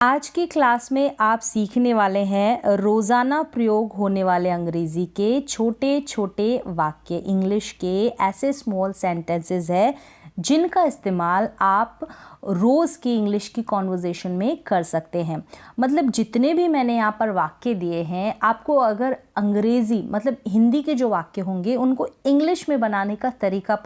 आज की क्लास में आप सीखने वाले हैं रोज़ाना प्रयोग होने वाले अंग्रेज़ी के छोटे छोटे वाक्य। इंग्लिश के ऐसे स्मॉल सेंटेंसेस है जिनका इस्तेमाल आप रोज़ की इंग्लिश की कॉन्वर्जेशन में कर सकते हैं। मतलब जितने भी मैंने यहाँ पर वाक्य दिए हैं, आपको अगर अंग्रेज़ी मतलब हिंदी के जो वाक्य होंगे उनको इंग्लिश में बनाने का तरीका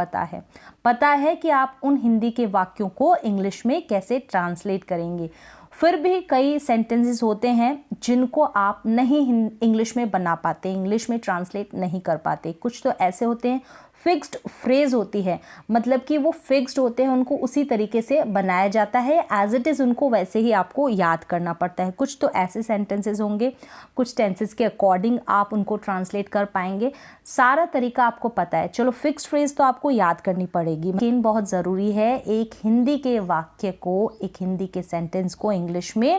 पता है कि आप उन हिंदी के वाक्यों को इंग्लिश में कैसे ट्रांसलेट करेंगे। फिर भी कई सेंटेंसेस होते हैं जिनको आप नहीं इंग्लिश में बना पाते, इंग्लिश में ट्रांसलेट नहीं कर पाते। कुछ तो ऐसे होते हैं, फिक्स्ड फ्रेज होती है, मतलब कि वो फिक्स्ड होते हैं, उनको उसी तरीके से बनाया जाता है, एज इट इज़ उनको वैसे ही आपको याद करना पड़ता है। कुछ तो ऐसे सेंटेंसेस होंगे, कुछ टेंसेस के अकॉर्डिंग आप उनको ट्रांसलेट कर पाएंगे। सारा तरीका आपको पता है। चलो, फिक्स्ड फ्रेज तो आपको याद करनी पड़ेगी, लेकिन बहुत ज़रूरी है एक हिंदी के वाक्य को, एक हिंदी के सेंटेंस को इंग्लिश में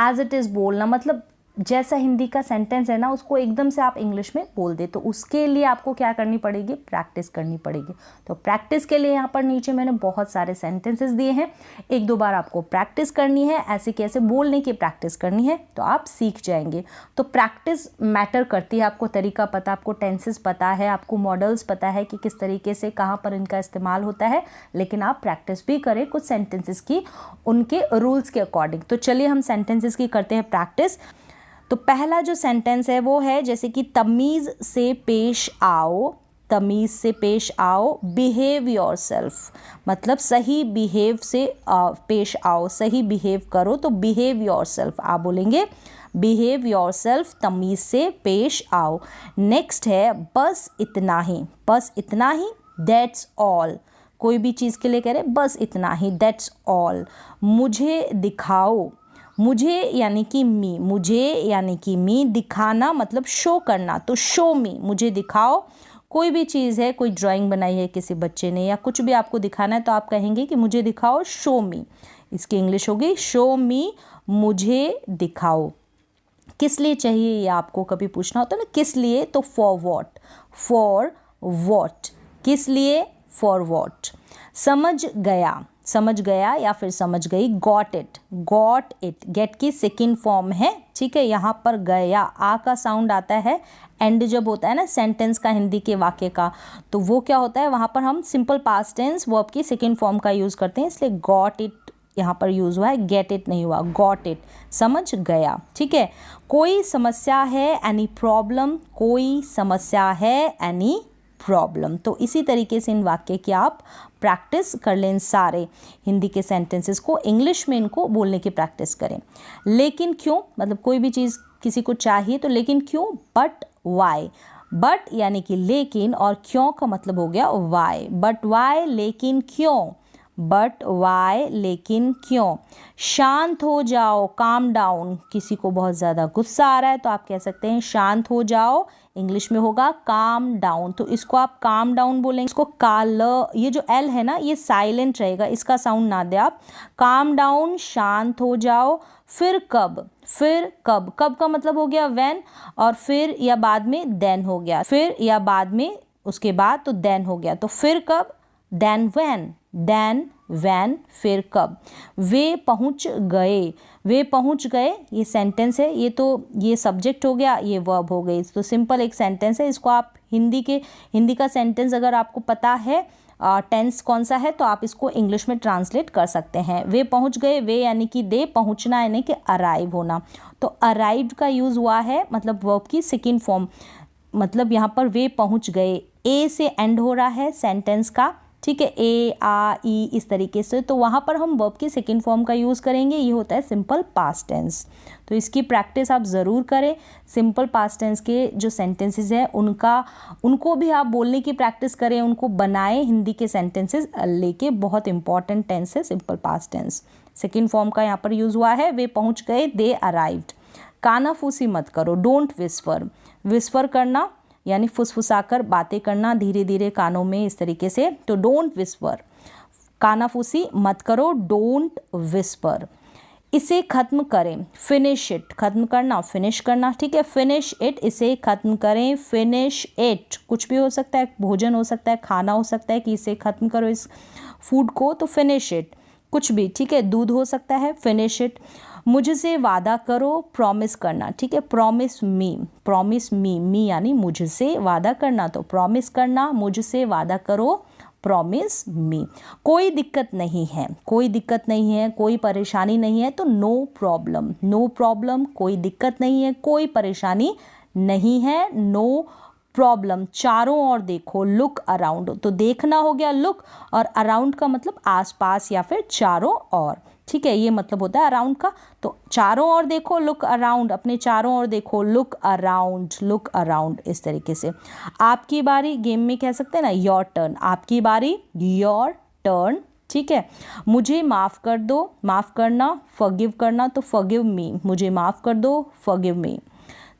एज इट इज़ बोलना। मतलब जैसा हिंदी का सेंटेंस है ना, उसको एकदम से आप इंग्लिश में बोल दे, तो उसके लिए आपको क्या करनी पड़ेगी, प्रैक्टिस करनी पड़ेगी। तो प्रैक्टिस के लिए यहाँ पर नीचे मैंने बहुत सारे सेंटेंसेस दिए हैं, एक दो बार आपको प्रैक्टिस करनी है, ऐसे कैसे बोलने की प्रैक्टिस करनी है, तो आप सीख जाएंगे। तो प्रैक्टिस मैटर करती है। आपको तरीका पता, आपको टेंसेस पता है, आपको मॉडल्स पता है कि किस तरीके से कहाँ पर इनका इस्तेमाल होता है, लेकिन आप प्रैक्टिस भी करें कुछ सेंटेंसेस की, उनके रूल्स के अकॉर्डिंग। तो चलिए हम सेंटेंसेस की करते हैं प्रैक्टिस। तो पहला जो सेंटेंस है वो है जैसे कि तमीज़ से पेश आओ, तमीज़ से पेश आओ, बिहेव योरसेल्फ, मतलब सही बिहेव से पेश आओ, सही बिहेव करो, तो बिहेव योरसेल्फ आप बोलेंगे, बिहेव योरसेल्फ, तमीज़ से पेश आओ। नेक्स्ट है बस इतना ही, बस इतना ही, दैट्स ऑल, कोई भी चीज़ के लिए कह रहे बस इतना ही, दैट्स ऑल। मुझे दिखाओ, मुझे यानी कि मी, मुझे यानी कि मी, दिखाना मतलब शो करना, तो शो मी, मुझे दिखाओ। कोई भी चीज़ है, कोई ड्राइंग बनाई है किसी बच्चे ने या कुछ भी आपको दिखाना है, तो आप कहेंगे कि मुझे दिखाओ, शो मी। इसकी इंग्लिश होगी शो मी, मुझे दिखाओ। किस लिए चाहिए ये आपको कभी पूछना होता है ना, किस लिए, तो फॉर वॉट, फॉर वॉट, किस लिए, फॉर वॉट। समझ गया, समझ गया या फिर समझ गई, got it, got it, get की सेकेंड फॉर्म है, ठीक है। यहाँ पर गया, आ का साउंड आता है एंड जब होता है ना सेंटेंस का, हिंदी के वाक्य का, तो वो क्या होता है, वहाँ पर हम सिंपल पास्ट टेंस वर्ब की सेकेंड फॉर्म का यूज़ करते हैं, इसलिए गॉट इट यहाँ पर यूज़ हुआ है, गेट इट नहीं हुआ, गॉट इट, समझ गया, ठीक है। कोई समस्या है, एनी प्रॉब्लम, कोई समस्या है, एनी प्रॉब्लम। तो इसी तरीके से इन वाक्य की आप प्रैक्टिस कर लें, सारे हिंदी के सेंटेंसेस को इंग्लिश में इनको बोलने की प्रैक्टिस करें। लेकिन क्यों, मतलब कोई भी चीज़ किसी को चाहिए तो लेकिन क्यों, बट वाई, बट यानी कि लेकिन, और क्यों का मतलब हो गया वाई, बट वाई, लेकिन क्यों, बट वाई, लेकिन क्यों। शांत हो जाओ, काम डाउन, किसी को बहुत ज़्यादा गुस्सा आ रहा है तो आप कह सकते हैं शांत हो जाओ, इंग्लिश में होगा काम डाउन, तो इसको आप काम डाउन बोलेंगे। इसको काल, ये जो एल है ना ये साइलेंट रहेगा, इसका साउंड ना दे आप, काम डाउन, शांत हो जाओ। फिर कब, फिर कब, कब का मतलब हो गया व्हेन, और फिर या बाद में देन हो गया, फिर या बाद में उसके बाद तो देन हो गया, तो फिर कब, देन व्हेन, देन व्हेन, फिर कब। वे पहुंच गए, वे पहुंच गए, ये सेंटेंस है, ये तो ये सब्जेक्ट हो गया, ये वर्ब हो गई, तो सिंपल एक सेंटेंस है। इसको आप हिंदी का सेंटेंस अगर आपको पता है टेंस कौन सा है, तो आप इसको इंग्लिश में ट्रांसलेट कर सकते हैं। वे पहुंच गए, वे यानी कि दे, पहुंचना यानी कि अराइव होना, तो अराइव्ड का यूज़ हुआ है, मतलब वर्ब की सेकेंड फॉर्म, मतलब यहाँ पर वे पहुंच गए, ए से एंड हो रहा है सेंटेंस का, ठीक है, ए आ ई इस तरीके से, तो वहाँ पर हम वर्ब की सेकेंड फॉर्म का यूज़ करेंगे, ये होता है सिंपल पास्ट टेंस। तो इसकी प्रैक्टिस आप ज़रूर करें। सिंपल पास्ट टेंस के जो सेंटेंसेस हैं उनको भी आप बोलने की प्रैक्टिस करें, उनको बनाएं हिंदी के सेंटेंसेस लेके, बहुत इंपॉर्टेंट टेंस है simple past tense. Second form का यहाँ पर यूज़ हुआ है, वे पहुँच गए, दे अराइव्ड। कानाफूसी मत करो, डोंट विस्पर, विस्पर करना यानी फुसफुसाकर बातें करना धीरे धीरे कानों में, इस तरीके से, तो डोंट विस्पर, कानाफूसी मत करो, डोंट विस्पर। इसे खत्म करें, फिनिश इट, खत्म करना, फिनिश करना, ठीक है, फिनिश इट, इसे खत्म करें, फिनिश इट, कुछ भी हो सकता है, भोजन हो सकता है, खाना हो सकता है, कि इसे खत्म करो इस फूड को, तो फिनिश इट, कुछ भी, ठीक है, दूध हो सकता है, फिनिश इट। मुझसे वादा करो, प्रॉमिस करना, ठीक है, प्रॉमिस मी, मी यानी मुझसे वादा करना, तो प्रॉमिस करना, मुझसे वादा करो, प्रॉमिस मी। कोई दिक्कत नहीं है, कोई दिक्कत नहीं है, कोई परेशानी नहीं है, तो नो प्रॉब्लम, नो प्रॉब्लम, कोई दिक्कत नहीं है, कोई परेशानी नहीं है, नो प्रॉब्लम। चारों ओर देखो, लुक अराउंड, तो देखना हो गया लुक, और अराउंड का मतलब आसपास या फिर चारों ओर, ठीक है, ये मतलब होता है अराउंड का। तो चारों ओर देखो, लुक अराउंड, अपने चारों ओर देखो, लुक अराउंड, लुक अराउंड, इस तरीके से। आपकी बारी, गेम में कह सकते हैं ना योर टर्न, आपकी बारी, योर टर्न, ठीक है। मुझे माफ़ कर दो, माफ़ करना, फॉरगिव करना, तो फॉरगिव मी, मुझे माफ़ कर दो, फॉरगिव मी।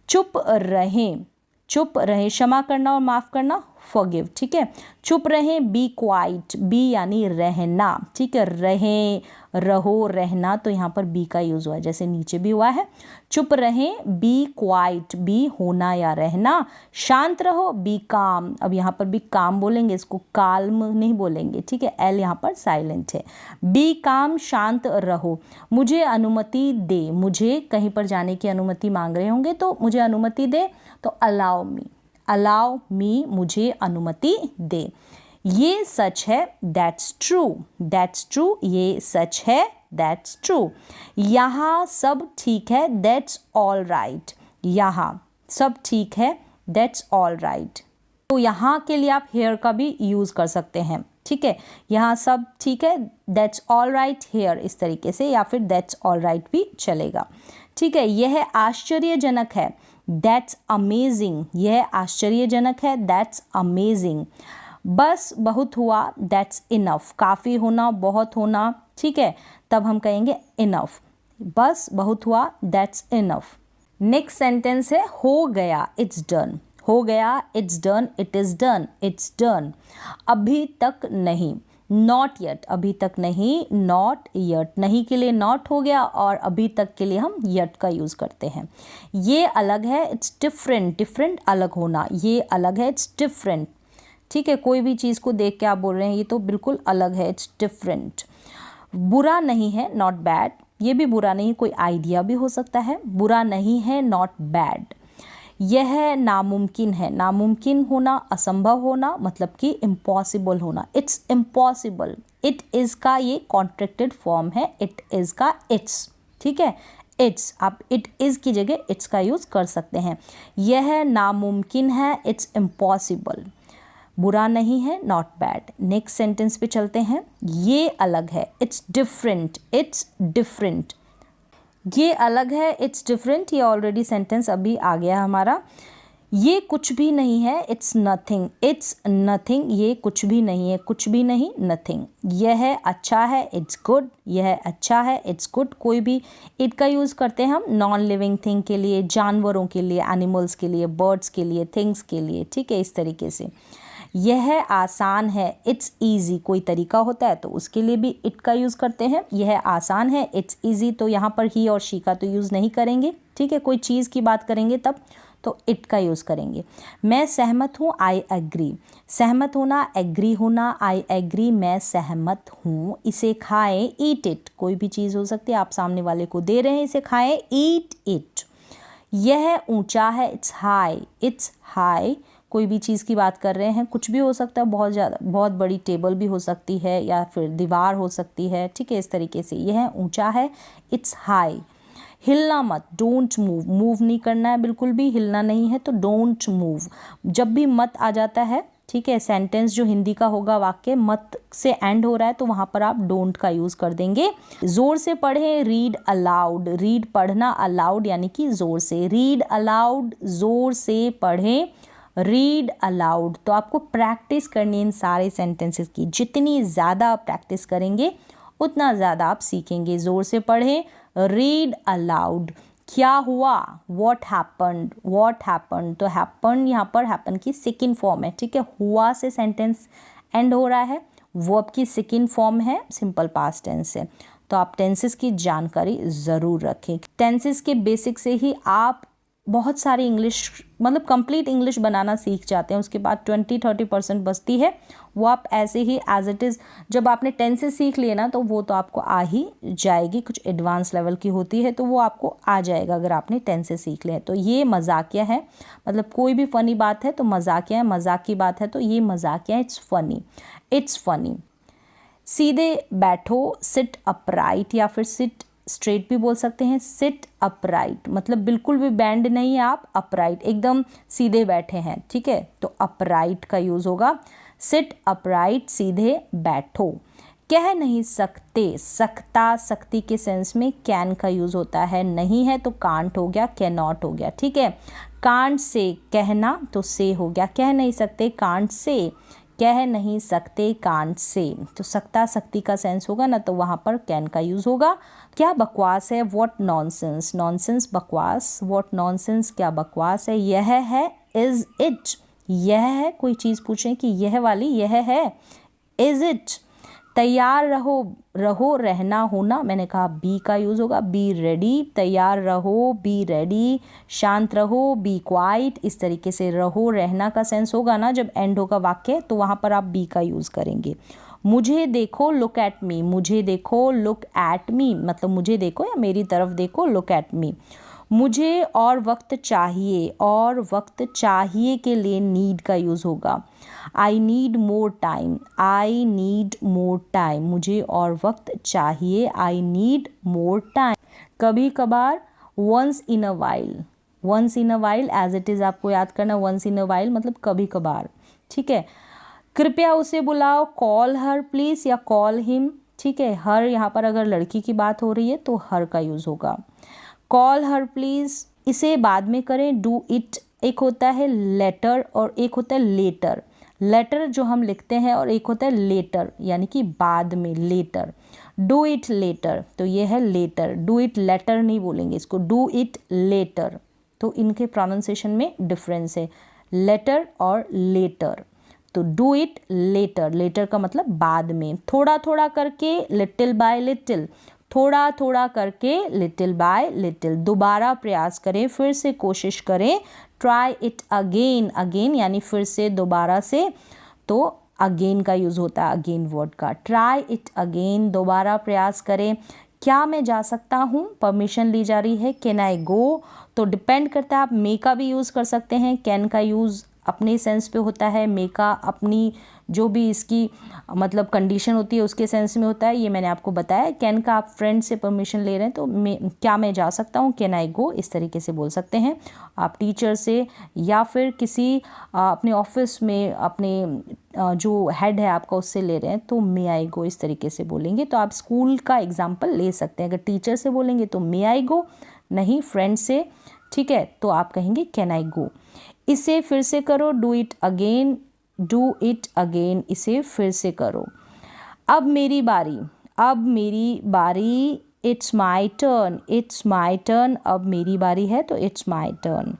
चुप रहें, चुप रहें, क्षमा करना और माफ़ करना, फॉरगिव, ठीक है। चुप रहें, बी क्वाइट, बी यानी रहना, ठीक है, रहें, रहो, रहना, तो यहाँ पर बी का यूज़ हुआ है, जैसे नीचे भी हुआ है। चुप रहें, बी क्वाइट, बी होना या रहना। शांत रहो, बी काम, अब यहाँ पर भी काम बोलेंगे, इसको काल्म नहीं बोलेंगे, ठीक है, एल यहाँ पर साइलेंट है। बी काम, शांत रहो। मुझे अनुमति दे, मुझे कहीं पर जाने की अनुमति मांग रहे होंगे, तो मुझे अनुमति दे, तो अलाउ मी, अलाउ मी, मुझे अनुमति दे। ये सच है, दैट्स ट्रू, दैट्स ट्रू, ये सच है, दैट्स ट्रू। यहाँ सब ठीक है, दैट्स ऑल राइट, यहाँ सब ठीक है, दैट्स ऑल राइट। तो यहाँ के लिए आप हेयर का भी यूज़ कर सकते हैं, ठीक है, यहाँ सब ठीक है, दैट्स ऑल राइट हेयर, इस तरीके से, या फिर दैट्स ऑल राइट भी चलेगा, ठीक है। यह आश्चर्यजनक है, दैट्स अमेजिंग, यह आश्चर्यजनक है, दैट्स अमेजिंग। बस बहुत हुआ, दैट्स इनफ, काफ़ी होना, बहुत होना, ठीक है, तब हम कहेंगे इनफ। बस बहुत हुआ, दैट्स इनफ। नेक्स्ट सेंटेंस है हो गया, इट्स डन, हो गया, it's done, it is done, it's done. अभी तक नहीं, नॉट येट, अभी तक नहीं, नॉट येट, नहीं के लिए नॉट हो गया, और अभी तक के लिए हम येट का यूज़ करते हैं। ये अलग है, इट्स डिफरेंट, डिफरेंट अलग होना, ये अलग है, इट्स डिफरेंट, ठीक है, कोई भी चीज़ को देख के आप बोल रहे हैं ये तो बिल्कुल अलग है, इट्स डिफरेंट। बुरा नहीं है, नॉट बैड, ये भी बुरा नहीं, कोई आइडिया भी हो सकता है, बुरा नहीं है, नॉट बैड। यह नामुमकिन है, नामुमकिन होना, असंभव होना, मतलब कि इम्पॉसिबल होना, इट्स इम्पॉसिबल। इट इज़ का ये कॉन्ट्रैक्टेड फॉर्म है, इट इज़ का इट्स, ठीक है, इट्स, आप इट इज़ की जगह इट्स का यूज़ कर सकते हैं। यह नामुमकिन है, इट्स इम्पॉसिबल। बुरा नहीं है, नॉट बैड। नेक्स्ट सेंटेंस पे चलते हैं। ये अलग है, इट्स डिफरेंट, इट्स डिफरेंट। ये अलग है, इट्स डिफरेंट, ये ऑलरेडी सेंटेंस अभी आ गया हमारा। ये कुछ भी नहीं है, इट्स नथिंग, इट्स नथिंग, ये कुछ भी नहीं है, कुछ भी नहीं, नथिंग। यह अच्छा है, इट्स गुड, यह अच्छा है, इट्स गुड। कोई भी इट का यूज़ करते हैं हम नॉन लिविंग थिंग के लिए, जानवरों के लिए, एनिमल्स के लिए, बर्ड्स के लिए, थिंग्स के लिए, ठीक है, इस तरीके से। यह आसान है, इट्स ईजी, कोई तरीका होता है तो उसके लिए भी इट का यूज़ करते हैं। यह आसान है, इट्स ईजी, तो यहाँ पर ही और शी का तो यूज़ नहीं करेंगे, ठीक है, कोई चीज़ की बात करेंगे तब तो इट का यूज़ करेंगे। मैं सहमत हूँ, आई एग्री, सहमत होना, एग्री होना, आई एग्री, मैं सहमत हूँ। इसे खाएं, ईट इट, कोई भी चीज़ हो सकती है, आप सामने वाले को दे रहे हैं, इसे खाएं, ईट इट। यह ऊंचा है, इट्स हाई, इट्स हाई, कोई भी चीज़ की बात कर रहे हैं, कुछ भी हो सकता है, बहुत ज़्यादा, बहुत बड़ी टेबल भी हो सकती है या फिर दीवार हो सकती है, ठीक है, इस तरीके से। यह ऊंचा है, इट्स हाई। हिलना मत, डोंट मूव, मूव नहीं करना है, बिल्कुल भी हिलना नहीं है, तो डोंट मूव। जब भी मत आ जाता है, ठीक है, सेंटेंस जो हिंदी का होगा, वाक्य मत से एंड हो रहा है, तो वहाँ पर आप डोंट का यूज़ कर देंगे। ज़ोर से पढ़ें, रीड अलाउड, रीड पढ़ना, अलाउड यानी कि ज़ोर से, रीड अलाउड, ज़ोर से पढ़ें, रीड अलाउड। तो आपको प्रैक्टिस करनी इन सारे सेंटेंसेस की, जितनी ज़्यादा आप प्रैक्टिस करेंगे उतना ज़्यादा आप सीखेंगे। ज़ोर से पढ़ें, रीड अलाउड। क्या हुआ, वॉट हैपन्ड, वॉट हैपन्ड, तो हैपन यहाँ पर हैपन की सेकेंड फॉर्म है, ठीक है, हुआ से सेंटेंस एंड हो रहा है, वर्ब की सेकेंड फॉर्म है, सिंपल पास्ट टेंस है। तो आप टेंसेस की जानकारी ज़रूर रखें, टेंसेस के बेसिक से ही आप बहुत सारी इंग्लिश मतलब कंप्लीट इंग्लिश बनाना सीख जाते हैं। उसके बाद 20-30% बचती है, वो आप ऐसे ही एज इट इज़ जब आपने 10 से सीख लिए ना तो वो तो आपको आ ही जाएगी। कुछ एडवांस लेवल की होती है तो वो आपको आ जाएगा अगर आपने 10 से सीख लिया। तो ये मजाकिया है, मतलब कोई भी फ़नी बात है तो मजाकिया है, मजाक की बात है तो ये मजाकिया, इट्स फ़नी, इट्स फ़नी। सीधे बैठो, सिट अपराइट या फिर सिट स्ट्रेट भी बोल सकते हैं। सिट अपराइट मतलब बिल्कुल भी बैंड नहीं है आप, अपराइट एकदम सीधे बैठे हैं, ठीक है, तो अपराइट का यूज़ होगा। सिट अपराइट, सीधे बैठो। कह नहीं सकते, सकता सकती के सेंस में कैन का यूज़ होता है, नहीं है तो कांट हो गया, कैन नॉट हो गया, ठीक है। कांट से कहना तो से हो गया, कह नहीं सकते कांट से, कह नहीं सकते कांट से, तो सकता सकती का सेंस होगा ना तो वहाँ पर कैन का यूज़ होगा। क्या बकवास है, व्हाट नॉनसेंस, नॉनसेंस बकवास, व्हाट नॉनसेंस क्या बकवास है। यह है, इज़ इट, यह है, कोई चीज़ पूछें कि यह वाली यह है, इज़ इट। तैयार रहो, रहो रहना होना, मैंने कहा बी का यूज़ होगा, बी रेडी, तैयार रहो, बी रेडी। शांत रहो, बी क्वाइट, इस तरीके से रहो रहना का सेंस होगा ना जब एंड होगा वाक्य तो वहाँ पर आप बी का यूज़ करेंगे। मुझे देखो, लुक एट मी, मुझे देखो, लुक एट मी मतलब मुझे देखो या मेरी तरफ देखो, लुक एट मी। मुझे और वक्त चाहिए, और वक्त चाहिए के लिए नीड का यूज़ होगा। I need more time, I need more time, मुझे और वक्त चाहिए, आई नीड मोर टाइम। कभी कभार, once in a while, once in a while as it is आपको याद करना, वंस इन अ वाइल मतलब कभी कभार, ठीक है। कृपया उसे बुलाओ, कॉल हर प्लीज़ या कॉल हिम, ठीक है। हर यहाँ पर अगर लड़की की बात हो रही है तो हर का यूज़ होगा। कॉल हर प्लीज़, इसे बाद में करें, डू इट। एक होता है लेटर और एक होता है लेटर। लेटर जो हम लिखते हैं और एक होता है लेटर यानी कि बाद में, लेटर। डू इट लेटर, तो ये है लेटर, डू इट लेटर नहीं बोलेंगे इसको, डू इट लेटर। तो इनके प्रोनाउंसिएशन में डिफरेंस है, लेटर और लेटर। तो डू इट लेटर, लेटर का मतलब बाद में। थोड़ा थोड़ा करके, लिटिल बाय लिटिल, थोड़ा थोड़ा करके, लिटिल बाय लिटिल। दोबारा प्रयास करें, फिर से कोशिश करें, ट्राई इट अगेन, अगेन यानी फिर से, दोबारा से, तो अगेन का यूज़ होता है, अगेन वर्ड का। ट्राई इट अगेन, दोबारा प्रयास करें। क्या मैं जा सकता हूँ, परमिशन ली जा रही है, कैन आई गो, तो डिपेंड करता है, आप मे का भी यूज़ कर सकते हैं। कैन का यूज़ अपने सेंस पे होता है, मे का अपनी जो भी इसकी मतलब कंडीशन होती है उसके सेंस में होता है, ये मैंने आपको बताया। कैन का आप फ्रेंड से परमिशन ले रहे हैं तो क्या मैं जा सकता हूँ, कैन आई गो, इस तरीके से बोल सकते हैं। आप टीचर से या फिर किसी अपने ऑफिस में अपने जो हेड है आपका उससे ले रहे हैं तो मे आई गो इस तरीके से बोलेंगे। तो आप स्कूल का एग्जाम्पल ले सकते हैं, अगर टीचर से बोलेंगे तो मे आई गो, नहीं फ्रेंड से, ठीक है, तो आप कहेंगे कैन आई गो। इसे फिर से करो, do it again, do it again, इसे फिर से करो। अब मेरी बारी, अब मेरी बारी, it's my turn, it's my turn, अब मेरी बारी है तो इट्स माई टर्न।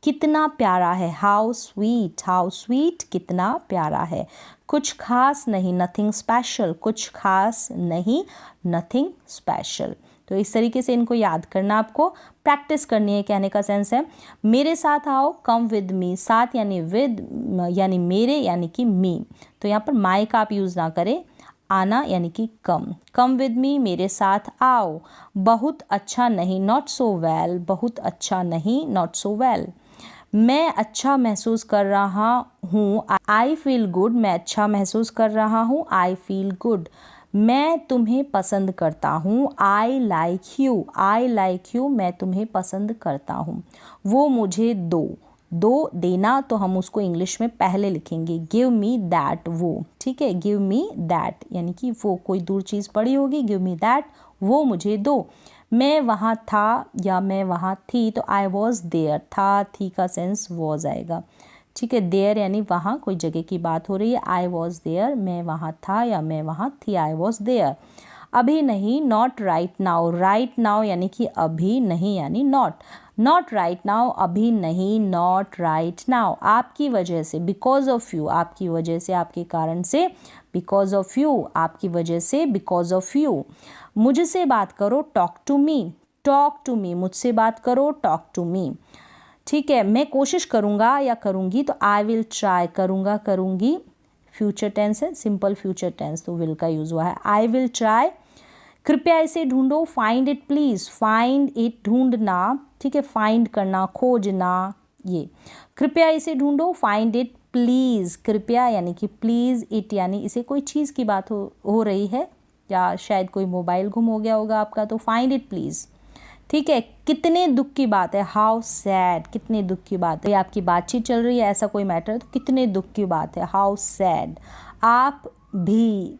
कितना प्यारा है, हाउ स्वीट, हाउ स्वीट, कितना प्यारा है। कुछ खास नहीं, नथिंग स्पेशल, कुछ खास नहीं, नथिंग स्पेशल। तो इस तरीके से इनको याद करना, आपको प्रैक्टिस करनी है। कहने का सेंस है मेरे साथ आओ, कम विद मी, साथ यानी विद यानी मेरे यानी कि मी, तो यहाँ पर माई का आप यूज़ ना करें, आना यानी कि कम, कम विद मी, मेरे साथ आओ। बहुत अच्छा नहीं, नॉट सो वेल, बहुत अच्छा नहीं, नॉट सो वेल। मैं अच्छा महसूस कर रहा हूँ, आई फील गुड, मैं अच्छा महसूस कर रहा हूँ, आई फील गुड। मैं तुम्हें पसंद करता हूँ, I like you, I like you, मैं तुम्हें पसंद करता हूँ। वो मुझे दो, दो देना तो हम उसको इंग्लिश में पहले लिखेंगे, गिव मी दैट, वो, ठीक है, गिव मी दैट यानी कि वो कोई दूर चीज़ पड़ी होगी, गिव मी दैट, वो मुझे दो। मैं वहाँ था या मैं वहाँ थी तो आई वॉज देयर, था थी का सेंस वॉज आएगा, ठीक है। देयर यानी वहाँ, कोई जगह की बात हो रही है, आई वॉज देयर, मैं वहाँ था या मैं वहाँ थी, आई वॉज देयर। अभी नहीं, not right now, right now यानी कि अभी नहीं यानी नॉट, नॉट राइट नाउ, अभी नहीं, नॉट राइट नाउ। आपकी वजह से, बिकॉज ऑफ यू, आपकी वजह से, आपके कारण से, बिकॉज ऑफ यू, आपकी वजह से, बिकॉज ऑफ यू। मुझसे बात करो, talk to me, talk to me, मुझसे बात करो, टॉक टू मी। ठीक है, मैं कोशिश करूँगा या करूँगी तो आई विल ट्राई, करूँगा करूँगी फ्यूचर टेंस है, सिंपल फ्यूचर टेंस तो विल का यूज़ हुआ है। आई विल ट्राई, कृपया इसे ढूंढो, find it please, find it ढूंढना, ठीक है, फाइंड करना, खोजना, ये कृपया इसे ढूंढो, फाइंड इट प्लीज़, कृपया यानी कि प्लीज़, इट यानी इसे कोई चीज़ की बात हो रही है या शायद कोई मोबाइल गुम हो गया होगा आपका, तो फाइंड इट प्लीज़। ठीक है, कितने दुख की बात है, हाउ सैड, कितने दुख की बात है, आपकी बातचीत चल रही है ऐसा कोई मैटर, तो कितने दुख की बात है, हाउ सैड। आप भी,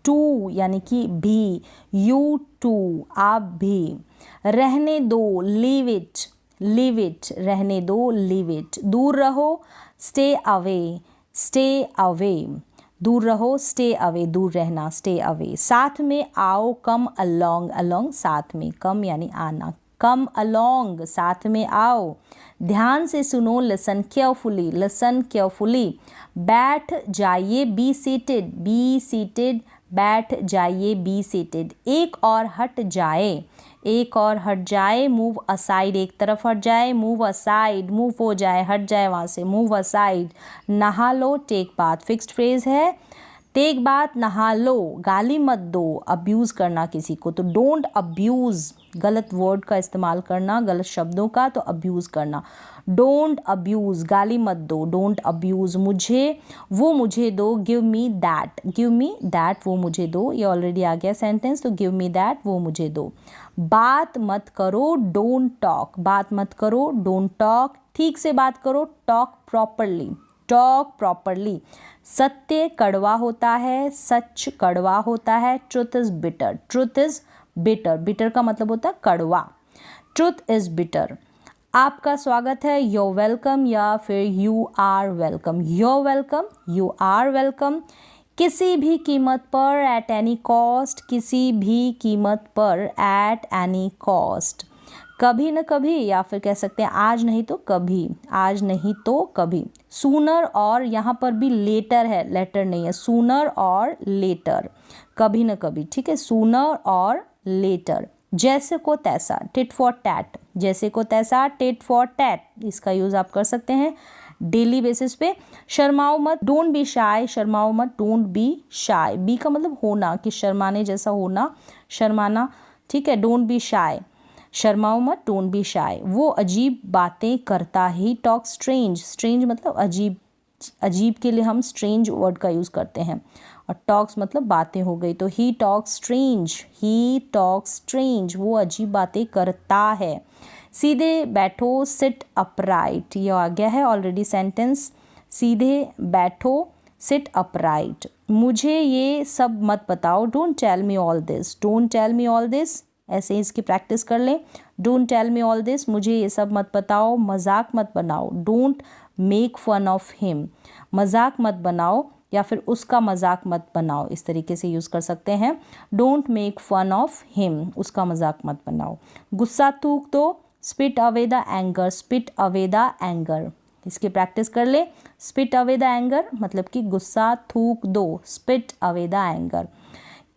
टू यानी कि भी, यू टू, आप भी। रहने दो, लीव इट, लीव इट, रहने दो, लीव इट। दूर रहो, स्टे अवे, स्टे अवे, दूर रहो, स्टे अवे, दूर रहना, स्टे अवे। साथ में आओ, कम अलोंग, अलोंग साथ में, कम यानी आना, कम अलोंग, साथ में आओ। ध्यान से सुनो, लिसन केयरफुली, लिसन केयरफुली। बैठ जाइए, बी सीटेड, बी सीटेड, बैठ जाइए, बी सीटेड। एक और हट जाए, एक और हट जाए, मूव असाइड, एक तरफ हट जाए, मूव असाइड, मूव हो जाए, हट जाए वहाँ से, मूव असाइड। नहा लो, टेक बाथ, फिक्स्ड फ्रेज है, टेक बाथ, नहा लो। गाली मत दो, अब्यूज़ करना किसी को, तो डोंट अब्यूज़, गलत वर्ड का इस्तेमाल करना, गलत शब्दों का, तो अब्यूज़ करना। डोंट अब्यूज़, गाली मत दो, डोंट अब्यूज़। मुझे, वो मुझे दो, give me that, give me that, वो मुझे दो, ये ऑलरेडी आ गया सेंटेंस, तो गिव मी दैट, वो मुझे दो। बात मत करो, डोंट टॉक, बात मत करो, डोंट टॉक। ठीक से बात करो, टॉक प्रॉपरली, टॉक प्रॉपरली। सत्य कड़वा होता है, सच कड़वा होता है। Truth is bitter, truth is bitter, bitter का मतलब होता है कड़वा, ट्रुथ इज बिटर। आपका स्वागत है, योर वेलकम, या फिर you are welcome, your welcome, you are welcome. किसी भी कीमत पर, एट एनी कॉस्ट, किसी भी कीमत पर, एट एनी कॉस्ट। कभी न कभी, या फिर कह सकते हैं आज नहीं तो कभी, आज नहीं तो कभी। सूनर, और यहाँ पर भी लेटर है, लेटर नहीं है, सूनर और लेटर, कभी न कभी, ठीक है, सूनर और लेटर। जैसे को तैसा, टिट फॉर टैट, जैसे को तैसा, टिट फॉर टैट, इसका यूज़ आप कर सकते हैं डेली बेसिस पे। शर्माओ मत, डोंट बी शाय, शर्माओ मत, डोंट बी शाय, बी का मतलब होना, कि शर्माने जैसा होना, शर्माना, ठीक है, डोंट बी शाय, शर्माओ मत, डोंट बी शाय। वो अजीब बातें करता है, टॉक स्ट्रेंज, स्ट्रेंज मतलब अजीब, अजीब के लिए हम स्ट्रेंज वर्ड का यूज़ करते हैं, और टॉक्स मतलब बातें हो गई, तो ही टॉक स्ट्रेंज, ही टॉक स्ट्रेंज, वो अजीब बातें करता है। सीधे बैठो, सिट अपराइट, ये आ गया है ऑलरेडी सेंटेंस, सीधे बैठो, सिट अपराइट। मुझे ये सब मत बताओ, don't tell me all this, don't tell me all this, ऐसे ही इसकी प्रैक्टिस कर लें। Don't tell me all this, मुझे ये सब मत बताओ। मजाक मत बनाओ, don't make fun of him, मजाक मत बनाओ या फिर उसका मजाक मत बनाओ, इस तरीके से यूज़ कर सकते हैं। Don't make fun of him, उसका मजाक मत बनाओ। गुस्सा थूक दो, spit away the anger, spit away the anger, इसकी प्रैक्टिस कर ले। स्पिट अवे द एंगर मतलब कि गुस्सा थूक दो, स्पिट अवे द एंगर।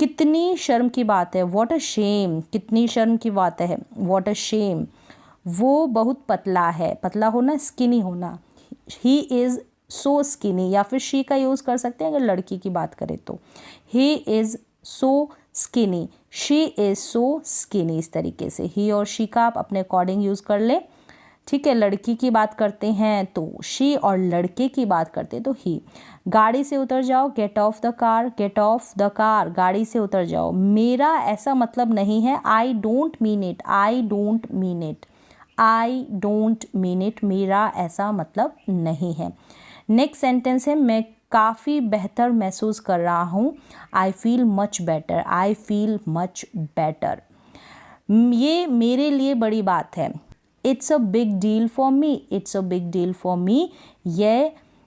कितनी शर्म की बात है, व्हाट अ शेम, कितनी शर्म की बात है, व्हाट अ शेम। वो बहुत पतला है, पतला होना, स्किनी होना, ही इज़ सो स्किनी, या फिर शी का यूज़ कर सकते हैं अगर लड़की की बात करें तो, he is so skinny, she is so skinny, इस तरीके से ही और शी का आप अपने अकॉर्डिंग यूज़ कर ले। ठीक है, लड़की की बात करते हैं तो शी, और लड़के की बात करते हैं तो ही। गाड़ी से उतर जाओ, get off the car, get off the car, गाड़ी से उतर जाओ। मेरा ऐसा मतलब नहीं है, I don't mean it, I don't mean it, I don't mean it, मेरा ऐसा मतलब नहीं है। नेक्स्ट सेंटेंस है, मैं काफ़ी बेहतर महसूस कर रहा हूँ, I feel much better, I feel much better. ये मेरे लिए बड़ी बात है, it's a big deal for me, it's a big deal for me,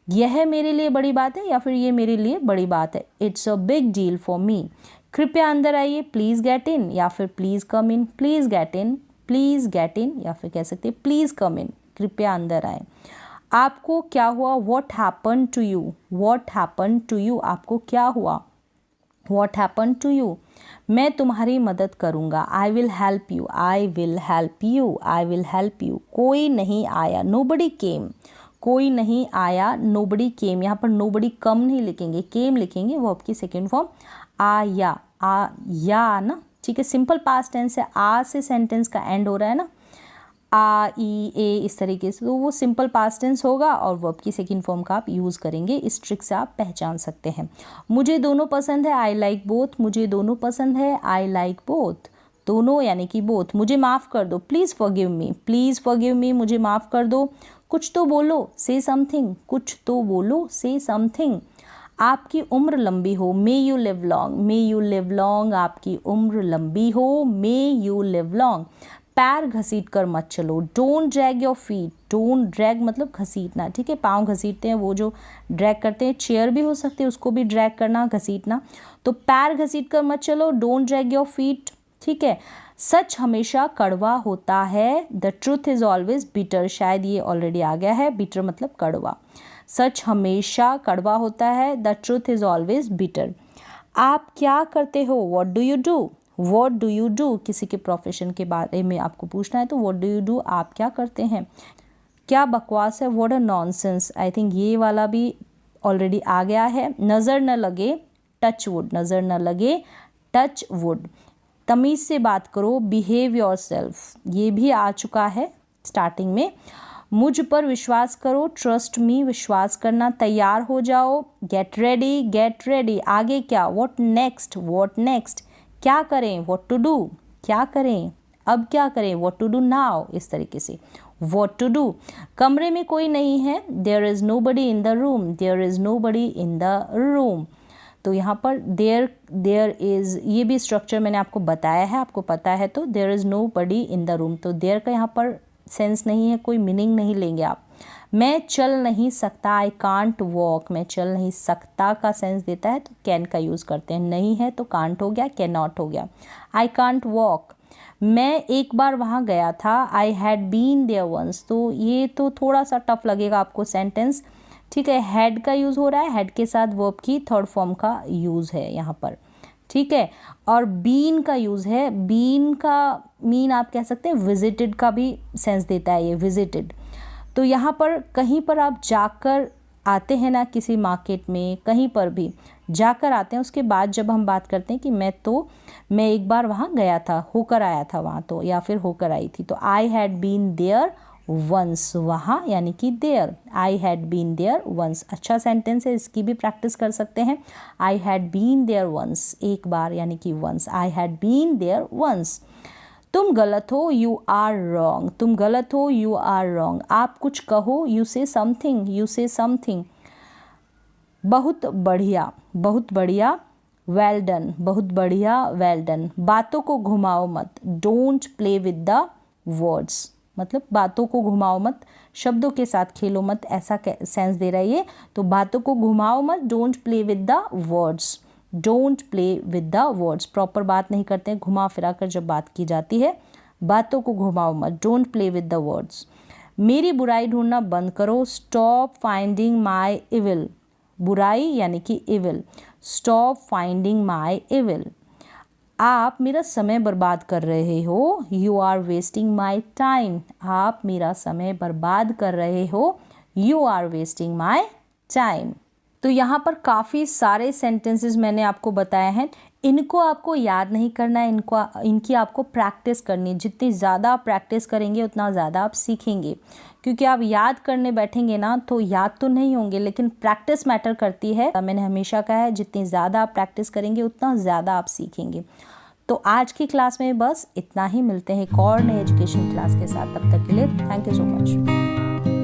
यह मेरे लिए बड़ी बात है या फिर ये मेरे लिए बड़ी बात है, it's a big deal for me. कृपया अंदर आइए, प्लीज़ गेट इन, या फिर please come in, please get in, please get in, या फिर कह सकते हैं प्लीज़ कम इन, कृपया अंदर आए। आपको क्या हुआ, what happen to you, what happen to you, आपको क्या हुआ, What happened to you? मैं तुम्हारी मदद करूँगा. I will help you. I will help you. I will help you. कोई नहीं आया. Nobody came. कोई नहीं आया. Nobody came. यहाँ पर nobody come नहीं लिखेंगे, came लिखेंगे. वो आपकी सेकेंड फॉर्म आया. या ना, ठीक है. सिंपल पास्ट टेंस है. आ से सेंटेंस का एंड हो रहा है ना, आ ई ए इस तरीके से, तो वो सिंपल पास्ट टेंस होगा और वर्ब की सेकंड फॉर्म का आप यूज़ करेंगे. इस ट्रिक से आप पहचान सकते हैं. मुझे दोनों पसंद है. I like both. मुझे दोनों पसंद है. I like both. दोनों यानी कि बोथ. मुझे माफ़ कर दो. Please forgive me. Please forgive me. मुझे माफ़ कर दो. कुछ तो बोलो. से समथिंग. कुछ तो बोलो. से समथिंग. आपकी उम्र लंबी हो. May you live long. May you live long. आपकी उम्र लंबी हो. May you live long. पैर घसीट कर मत चलो. Don't drag your feet. Don't drag मतलब घसीटना, ठीक है. पाँव घसीटते हैं, वो जो ड्रैग करते हैं. चेयर भी हो सकती है, उसको भी ड्रैग करना, घसीटना. तो पैर घसीट कर मत चलो. डोंट ड्रैग योर फीट, ठीक है. सच हमेशा कड़वा होता है. The truth is always bitter. शायद ये ऑलरेडी आ गया है. बिटर मतलब कड़वा. सच हमेशा कड़वा होता है. The truth is always bitter. आप क्या करते हो? What do you do? What do you do? किसी के प्रोफेशन के बारे में आपको पूछना है तो व्हाट डू यू डू, आप क्या करते हैं. क्या बकवास है? What a nonsense. I think ये वाला भी ऑलरेडी आ गया है. नज़र न लगे. Touch wood. नज़र न लगे. Touch wood. तमीज़ से बात करो. Behave your self. ये भी आ चुका है स्टार्टिंग में. मुझ पर विश्वास करो. Trust me. विश्वास करना. तैयार हो जाओ. Get ready. Get ready. आगे क्या? What next. What next. क्या करें? What to do. क्या करें? अब क्या करें? What to do now. इस तरीके से व्हाट टू डू. कमरे में कोई नहीं है. There is nobody in the room. There is nobody in the room. तो यहाँ पर देयर इज़, ये भी स्ट्रक्चर मैंने आपको बताया है, आपको पता है. तो there is nobody in the room. तो देयर का यहाँ पर सेंस नहीं है, कोई मीनिंग नहीं लेंगे आप. मैं चल नहीं सकता. आई कांट वॉक. मैं चल नहीं सकता का सेंस देता है तो कैन का यूज़ करते हैं. नहीं है तो कांट हो गया, कैन नॉट हो गया. I can't walk. मैं एक बार वहाँ गया था. I had been there once. तो ये तो थोड़ा सा टफ लगेगा आपको सेंटेंस, ठीक है. हैड का यूज़ हो रहा है. हैड के साथ वर्ब की थर्ड फॉर्म का यूज़ है यहाँ पर, ठीक है. और बीन का यूज़ है. बीन का मीन आप कह सकते हैं विजिटेड का भी सेंस देता है ये, विजिटेड. तो यहाँ पर कहीं पर आप जाकर आते हैं ना, किसी मार्केट में कहीं पर भी जाकर आते हैं. उसके बाद जब हम बात करते हैं कि मैं एक बार वहाँ गया था, होकर आया था वहाँ, तो या फिर होकर आई थी. तो I had been there once. वहाँ यानी कि there. I had been there once. अच्छा सेंटेंस है, इसकी भी प्रैक्टिस कर सकते हैं. I had been there once. एक बार यानी कि once. I had been there once. तुम गलत हो. You are wrong. तुम गलत हो. You are wrong. आप कुछ कहो. यू से समथिंग. यू से समथिंग. बहुत बढ़िया. बहुत बढ़िया. Well done. बहुत बढ़िया. Well done. बातों को घुमाओ मत. Don't play with the words. मतलब बातों को घुमाओ मत, शब्दों के साथ खेलो मत, ऐसा सेंस दे रहा है ये. तो बातों को घुमाओ मत. Don't play with the words. Don't play with the words. Proper बात नहीं करते हैं, घुमा फिरा कर जब बात की जाती है. बातों को घुमाओ मत. Don't play with the words. मेरी बुराई ढूंढना बंद करो. Stop finding my evil. बुराई यानी कि evil. Stop finding my evil. आप मेरा समय बर्बाद कर रहे हो. You are wasting my time. आप मेरा समय बर्बाद कर रहे हो. You are wasting my time. तो यहाँ पर काफ़ी सारे सेंटेंसेस मैंने आपको बताए हैं. इनको आपको याद नहीं करना है, इनकी आपको प्रैक्टिस करनी है. जितनी ज़्यादा आप प्रैक्टिस करेंगे उतना ज़्यादा आप सीखेंगे. क्योंकि आप याद करने बैठेंगे ना तो याद तो नहीं होंगे, लेकिन प्रैक्टिस मैटर करती है. मैंने हमेशा कहा है जितनी ज़्यादा आप प्रैक्टिस करेंगे उतना ज़्यादा आप सीखेंगे. तो आज की क्लास में बस इतना ही. मिलते हैं एक और नए एजुकेशन क्लास के साथ. तब तक के लिए थैंक यू सो मच.